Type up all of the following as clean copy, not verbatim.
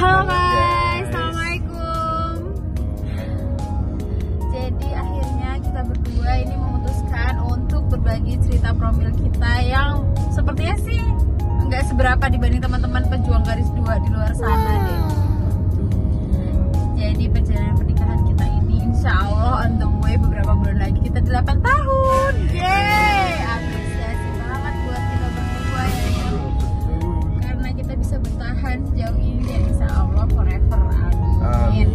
Halo guys, assalamualaikum. Jadi akhirnya kita berdua ini memutuskan untuk berbagi cerita profil kita yang sepertinya sih nggak seberapa dibanding teman-teman pejuang garis 2 di luar sana deh. Jadi perjalanan pernikahan kita ini insya Allah on the way, beberapa bulan lagi kita 8 tahun. Yeay, apresiasi banget buat kita berdua ya. Karena kita bisa bertahan sejauh ini dan insya Allah forever, amin.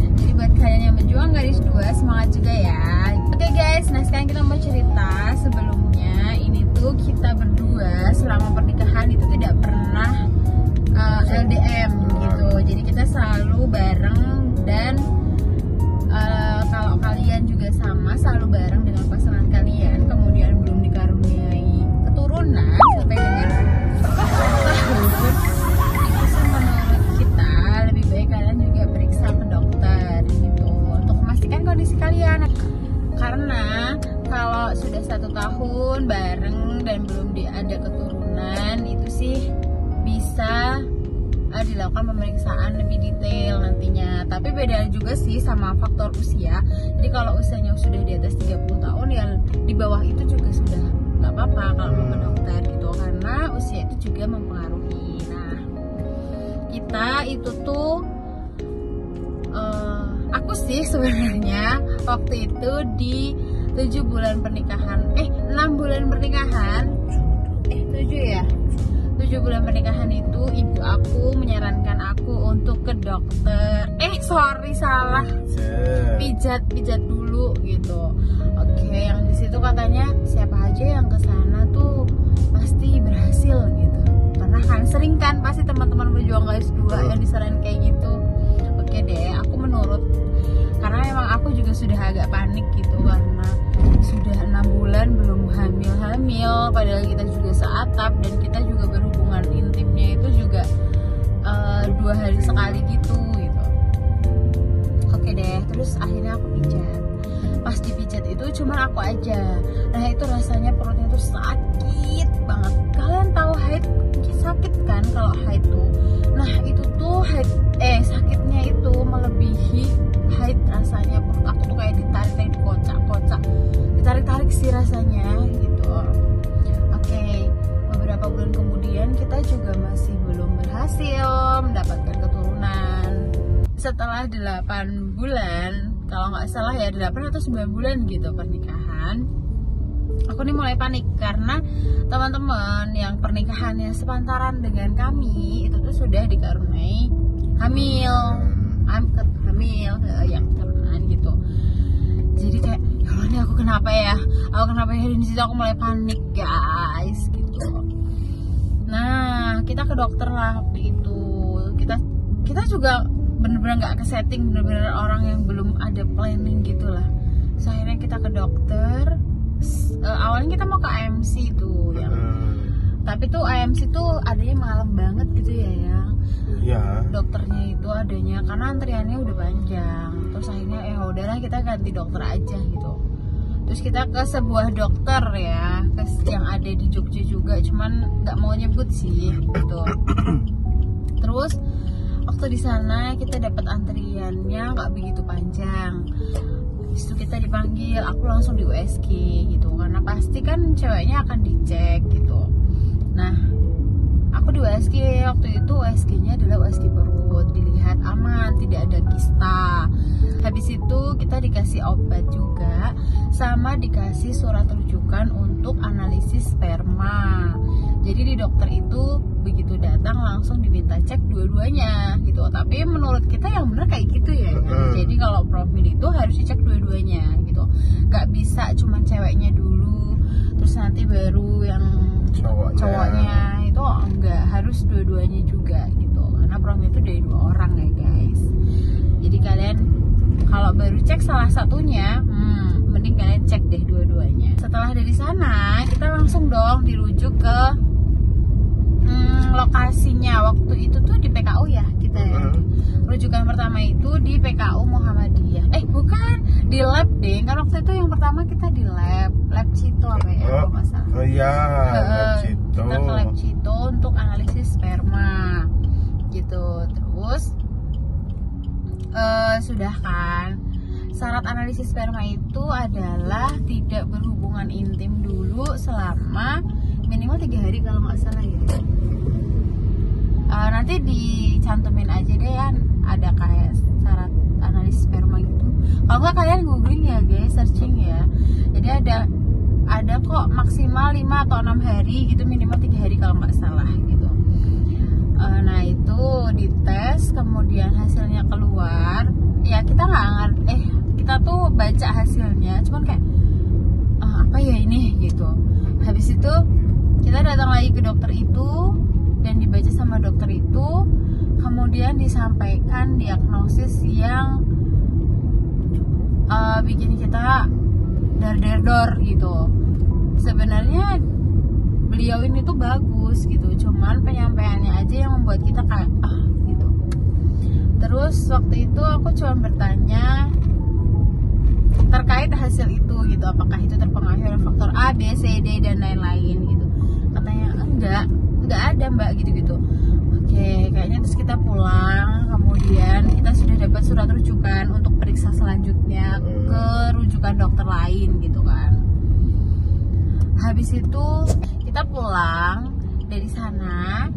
Jadi buat kalian yang berjuang garis 2, semangat juga ya. Oke guys, nah sekarang kita mau cerita. Sebelumnya ini tuh kita berdua selama pernikahan itu tidak pernah LDM gitu. Jadi kita selalu bareng dan kalau kalian juga sama, selalu bareng dengan pasangan kalian. Kemudian belum dikaruniai keturunan sampai dengan tahun. Itu sih menurut kita lebih baik kalian juga periksa ke dokter gitu untuk memastikan kondisi kalian. Karena kalau sudah 1 tahun bareng dan belum ada keturunan, itu sih bisa dilakukan pemeriksaan lebih detail nantinya. Tapi beda juga sih sama faktor usia. Jadi kalau usianya sudah di atas 30 tahun ya di bawah itu juga sudah nggak apa-apa kalau mau ke dokter gitu, karena usia itu juga mempengaruhi. Nah, kita itu tuh aku sih sebenarnya waktu itu di 7 bulan pernikahan 6 bulan pernikahan 7 ya 7 bulan pernikahan itu ibu aku menyarankan aku untuk ke dokter. Salah. Pijat dulu gitu. Oke, yang di situ katanya siapa aja yang ke sana tuh pasti berhasil gitu. Karena kan sering kan pasti teman-teman berjuang garis 2 yang disaranin kayak gitu. Oke deh, aku menurut, karena emang aku juga sudah agak panik gitu karena sudah 6 bulan belum hamil, padahal kita juga seatap dan kita juga berhubungan intimnya itu juga 2 hari sekali gitu. Oke deh, terus akhirnya aku pijat. Pas dipijat itu cuma aku aja. Nah itu rasanya perutnya tuh sakit banget. Kalian tahu haid sakit kan kalau haid tuh. Nah itu tuh haid, sakitnya itu melebihi haid rasanya. Perut aku tuh kayak ditarik dikocak-kocak. Ditarik-tarik sih rasanya gitu. Oke, beberapa bulan kemudian kita juga masih belum berhasil mendapatkan keturunan. Setelah 8 bulan, kalau nggak salah ya 8 atau 9 bulan gitu pernikahan, aku nih mulai panik karena teman-teman yang pernikahannya sepantaran dengan kami itu tuh sudah dikaruniai hamil yang keturunan gitu. Jadi kayak ya Allah, ini aku kenapa ya di situ aku mulai panik guys gitu. Nah kita ke dokter lah waktu itu. Kita juga bener-bener nggak ke setting, bener-bener orang yang belum ada planning gitulah. So, akhirnya kita ke dokter. Awalnya kita mau ke AMC tuh yang, tapi tuh AMC tuh adanya malam banget gitu ya. Dokternya itu adanya karena antriannya udah panjang. Terus akhirnya udahlah kita ganti dokter aja gitu. Terus kita ke sebuah dokter ya, yang ada di Jogja juga, cuman nggak mau nyebut sih gitu. Terus waktu di sana kita dapat antriannya nggak begitu panjang. Habis itu kita dipanggil, aku langsung di USG gitu, karena pasti kan ceweknya akan dicek gitu. Nah, aku di USG waktu itu, USG-nya adalah USG perut, dilihat aman, tidak ada kista. Habis itu kita dikasih obat juga, sama dikasih surat rujukan untuk analisis sperma. Jadi di dokter itu begitu datang langsung diminta cek dua-duanya gitu. Tapi menurut kita yang benar kayak gitu ya. Jadi kalau profil itu harus dicek dua-duanya gitu. Gak bisa cuman ceweknya dulu, terus nanti baru yang cowoknya itu enggak, harus dua-duanya juga gitu. Karena profil itu dari 2 orang ya guys. Jadi kalian kalau baru cek salah satunya, mending kalian cek deh dua-duanya. Setelah dari sana kita langsung dong dirujuk ke lokasinya. Waktu itu tuh di PKU ya kita ya. Rujukan pertama itu di PKU Muhammadiyah. Bukan, di lab deh. Kan waktu itu yang pertama kita di lab Cito apa ya? Lab Cito. Kita ke lab Cito untuk analisis sperma. sudah kan. Syarat analisis sperma itu adalah tidak berhubungan intim dulu selama minimal 3 hari kalau nggak salah gitu. Nanti dicantumin aja deh ya, ada kayak syarat analisis sperma gitu. Kalau nggak kalian googling ya guys, searching ya. Jadi ada kok maksimal 5 atau 6 hari gitu, minimal 3 hari kalau nggak salah gitu. Nah itu dites, kemudian hasilnya keluar. Ya kita nggak ngerti, kita tuh baca hasilnya, cuman kayak apa ya ini gitu. Habis itu kita datang lagi ke dokter itu dan dibaca sama dokter itu, kemudian disampaikan diagnosis yang bikin kita dar-dar gitu. Sebenarnya beliau ini tuh bagus gitu, cuman penyampaiannya aja yang membuat kita kayak gitu. Terus waktu itu aku cuma bertanya terkait hasil itu gitu, apakah itu terpengaruh oleh faktor A, B, C, D dan lain-lain gitu. Katanya enggak ada mbak gitu. Oke, kayaknya terus kita pulang, kemudian kita sudah dapat surat rujukan untuk periksa selanjutnya ke rujukan dokter lain gitu kan. Habis itu kita pulang dari sana,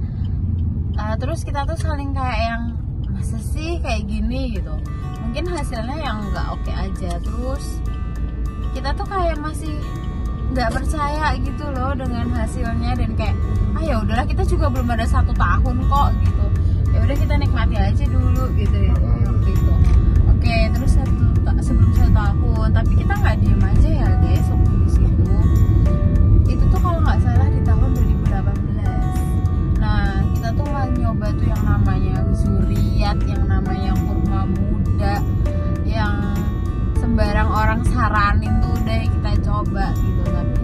terus kita tuh saling kayak yang masa sih kayak gini gitu. Mungkin hasilnya yang nggak oke aja, terus kita tuh kayak masih nggak percaya gitu loh dengan hasilnya, dan kayak ya udahlah, kita juga belum ada 1 tahun kok gitu, ya udah kita nikmati aja dulu gitu ya waktu itu. Oke, terus sebelum 1 tahun, tapi kita nggak diem aja ya guys waktu di situ. Itu tuh kalau nggak salah di tahun 2018. Nah kita tuh nyoba tuh yang namanya zuriat, yang namanya kurma muda, yang sembarang orang saranin tuh udah kita coba gitu, tapi